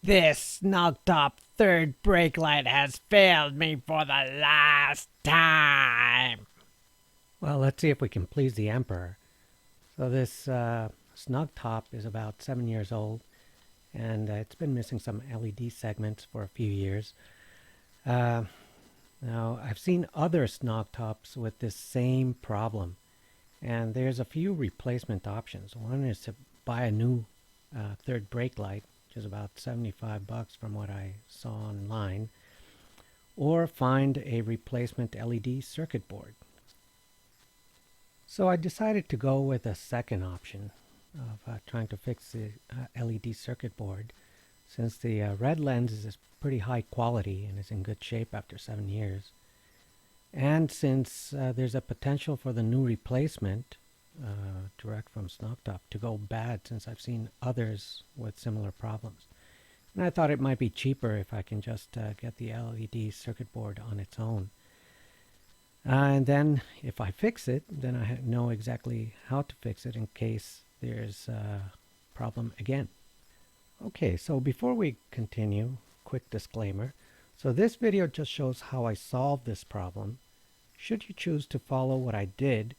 This SNUGTop third brake light has failed me for the last time. Well, let's see if we can please the Emperor. So this SNUGTop is about 7 years old, and it's been missing some LED segments for a few years. Now, I've seen other SNUGTops with this same problem, and there's a few replacement options. One is to buy a new third brake light, which is about $75 from what I saw online, or find a replacement LED circuit board. So I decided to go with a second option of trying to fix the LED circuit board, since the red lens is pretty high quality and is in good shape after 7 years. And since there's a potential for the new replacement, direct from SNUGTop, to go bad, since I've seen others with similar problems. And I thought it might be cheaper if I can just get the LED circuit board on its own. And then if I fix it, then I know exactly how to fix it in case there's a problem again. Okay, so before we continue, quick disclaimer. So this video just shows how I solved this problem. Should you choose to follow what I did,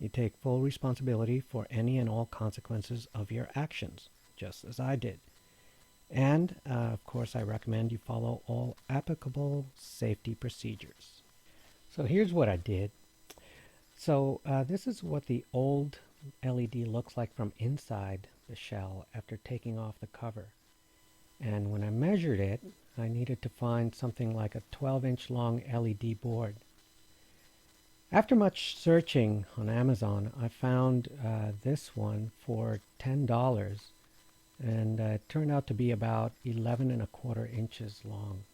you take full responsibility for any and all consequences of your actions, just as I did. And, of course, I recommend you follow all applicable safety procedures. So here's what I did. So this is what the old LED looks like from inside the shell after taking off the cover. And when I measured it, I needed to find something like a 12-inch long LED board. After much searching on Amazon, I found this one for $10, and it turned out to be about 11¼ inches long.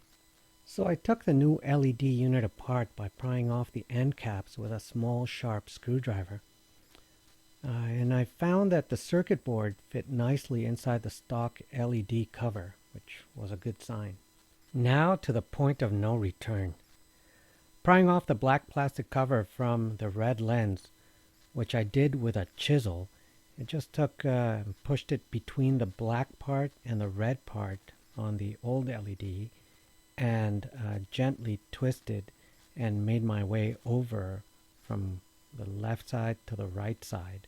So I took the new LED unit apart by prying off the end caps with a small sharp screwdriver. And I found that the circuit board fit nicely inside the stock LED cover, which was a good sign. Now to the point of no return. Prying off the black plastic cover from the red lens, which I did with a chisel, it just pushed it between the black part and the red part on the old LED, and gently twisted and made my way over from the left side to the right side.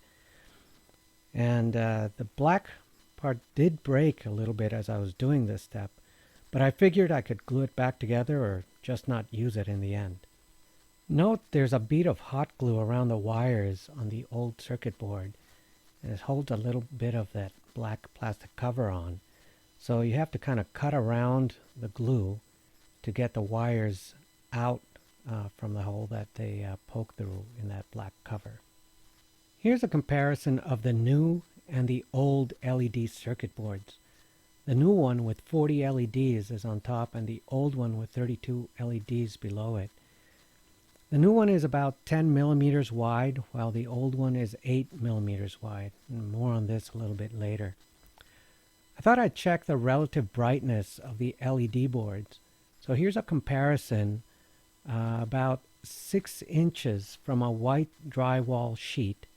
And the black part did break a little bit as I was doing this step, but I figured I could glue it back together or just not use it in the end. Note there's a bead of hot glue around the wires on the old circuit board, and it holds a little bit of that black plastic cover on. So you have to kind of cut around the glue to get the wires out from the hole that they poke through in that black cover. Here's a comparison of the new and the old LED circuit boards. The new one with 40 LEDs is on top, and the old one with 32 LEDs below it. The new one is about 10 millimeters wide, while the old one is 8 millimeters wide. And more on this a little bit later. I thought I'd check the relative brightness of the LED boards. So here's a comparison about 6 inches from a white drywall sheet,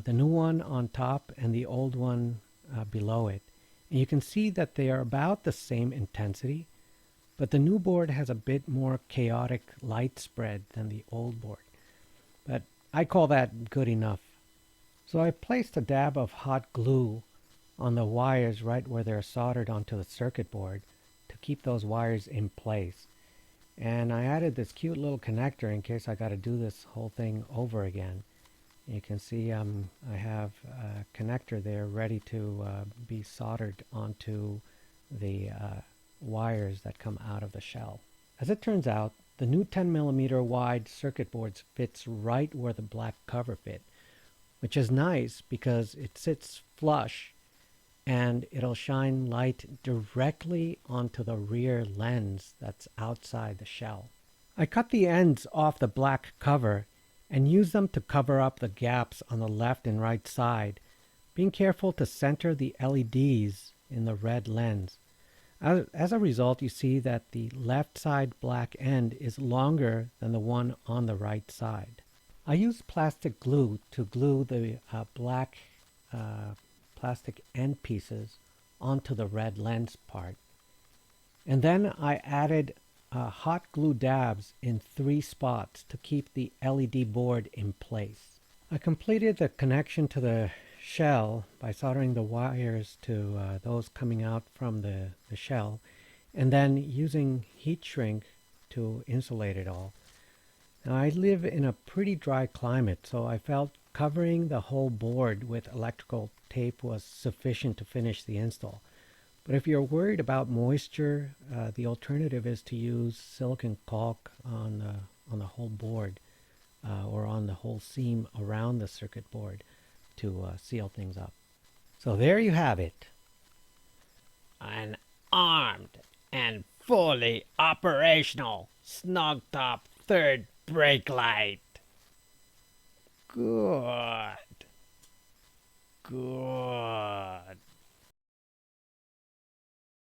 the new one on top and the old one below it. And you can see that they are about the same intensity, but the new board has a bit more chaotic light spread than the old board. But I call that good enough. So I placed a dab of hot glue on the wires right where they're soldered onto the circuit board to keep those wires in place. And I added this cute little connector in case I got to do this whole thing over again. You can see I have a connector there ready to be soldered onto the wires that come out of the shell. As it turns out, the new 10 millimeter wide circuit boards fits right where the black cover fit, which is nice because it sits flush and it'll shine light directly onto the rear lens that's outside the shell. I cut the ends off the black cover and used them to cover up the gaps on the left and right side, being careful to center the LEDs in the red lens. As a result, you see that the left side black end is longer than the one on the right side. I used plastic glue to glue the black plastic end pieces onto the red lens part. And then I added hot glue dabs in 3 spots to keep the LED board in place. I completed the connection to the shell by soldering the wires to those coming out from the shell, and then using heat shrink to insulate it all. Now, I live in a pretty dry climate, so I felt covering the whole board with electrical tape was sufficient to finish the install. But if you're worried about moisture, the alternative is to use silicone caulk on the whole board or on the whole seam around the circuit board to seal things up. So there you have it. An armed and fully operational SNUGTop third brake light. Good. Good.